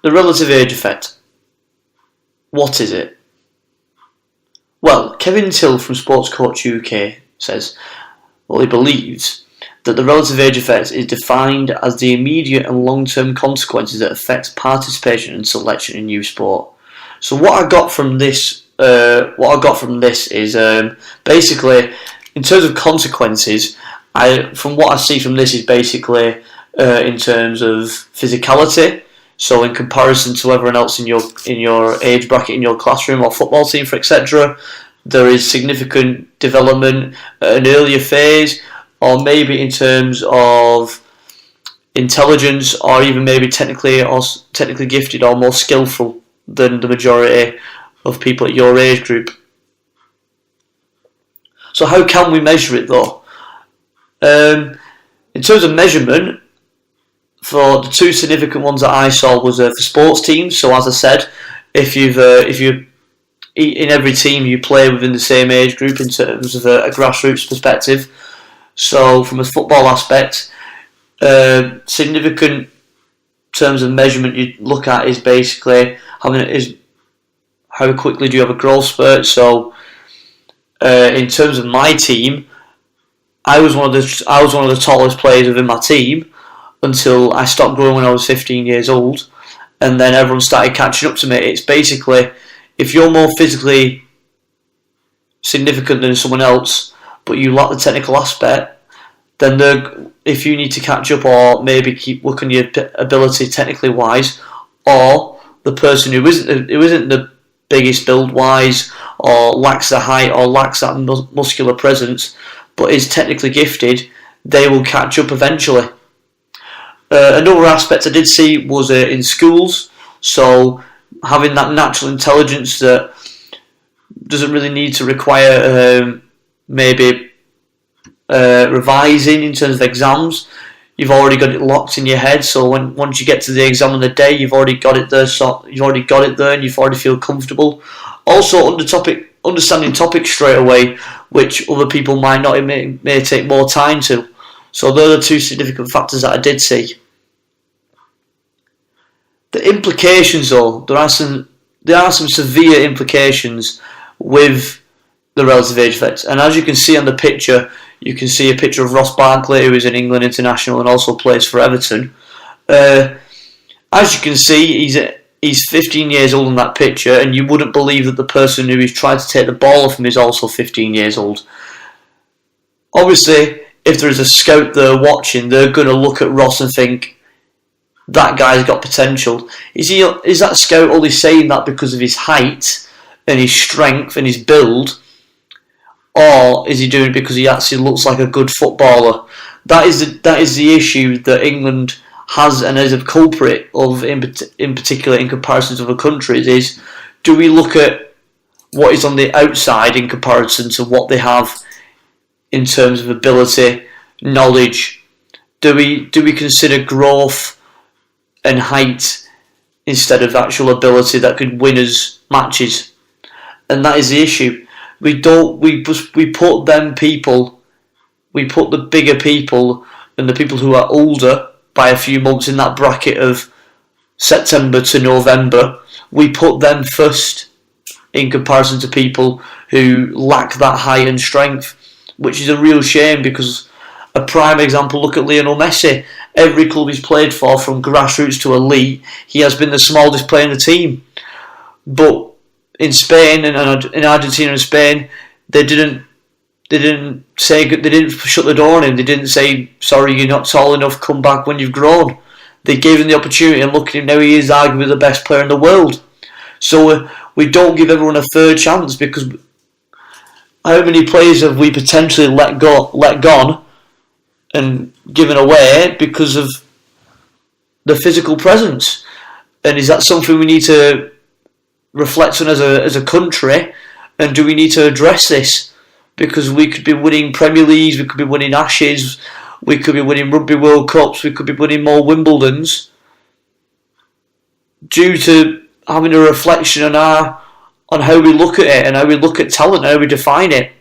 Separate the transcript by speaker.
Speaker 1: The relative age effect. What is it? Well, Kevin Till from Sports Coach UK says, he believes that the relative age effect is defined as the immediate and long-term consequences that affect participation and selection in youth sport. So what I got from this is basically, in terms of consequences, from what I see from this is basically in terms of physicality. So in comparison to everyone else in your age bracket in your classroom or football team, for etc., there is significant development at an earlier phase, or maybe in terms of intelligence, or even maybe technically gifted or more skillful than the majority of people at your age group. So how can we measure it though? In terms of measurement, for the two significant ones that I saw was for sports teams. So as I said, if you in every team you play within the same age group in terms of a grassroots perspective. So from a football aspect, significant terms of measurement you look at is basically how quickly do you have a growth spurt. So in terms of my team, I was one of the tallest players within my team until I stopped growing when I was 15 years old, and then everyone started catching up to me. It's basically, if you're more physically significant than someone else, but you lack the technical aspect, then if you need to catch up or maybe keep working your ability technically wise, or the person who isn't the biggest build wise, or lacks the height or lacks that muscular presence, but is technically gifted, they will catch up eventually. Another aspect I did see was in schools, so having that natural intelligence that doesn't really need to require maybe revising in terms of exams. You've already got it locked in your head, so once you get to the exam on the day, you've already got it there. So you've already got it there, and you've already feel comfortable. Also, understanding topics straight away, which other people might not. It may take more time to. So those are the two significant factors that I did see. The implications, though, there are some severe implications with the relative age effect. And as you can see on the picture, you can see a picture of Ross Barkley, who is an England international and also plays for Everton. As you can see, he's 15 years old in that picture, and you wouldn't believe that the person who is trying to take the ball off him is also 15 years old. Obviously, if there is a scout there watching, they're going to look at Ross and think, that guy's got potential. Is that scout only saying that because of his height and his strength and his build, or is he doing it because he actually looks like a good footballer? That is the issue that England has, and is a culprit of in particular in comparison to other countries. Is, do we look at what is on the outside in comparison to what they have in terms of ability, knowledge? Do we consider growth and height instead of actual ability that could win us matches? And that is the issue. We put the bigger people and the people who are older by a few months in that bracket of September to November. We put them first in comparison to people who lack that height and strength, which is a real shame, because a prime example, look at Lionel Messi. Every club he's played for, from grassroots to elite, he has been the smallest player in the team. But in Spain and in Argentina and Spain, they didn't shut the door on him. They didn't say, sorry, you're not tall enough, come back when you've grown. They gave him the opportunity, and look at him now, he is arguably the best player in the world. So we don't give everyone a third chance, because how many players have we potentially let gone and given away because of the physical presence? And is that something we need to reflect on as a country? And do we need to address this? Because we could be winning Premier Leagues, we could be winning Ashes, we could be winning Rugby World Cups, we could be winning more Wimbledons, due to having a reflection on how we look at it and how we look at talent, how we define it.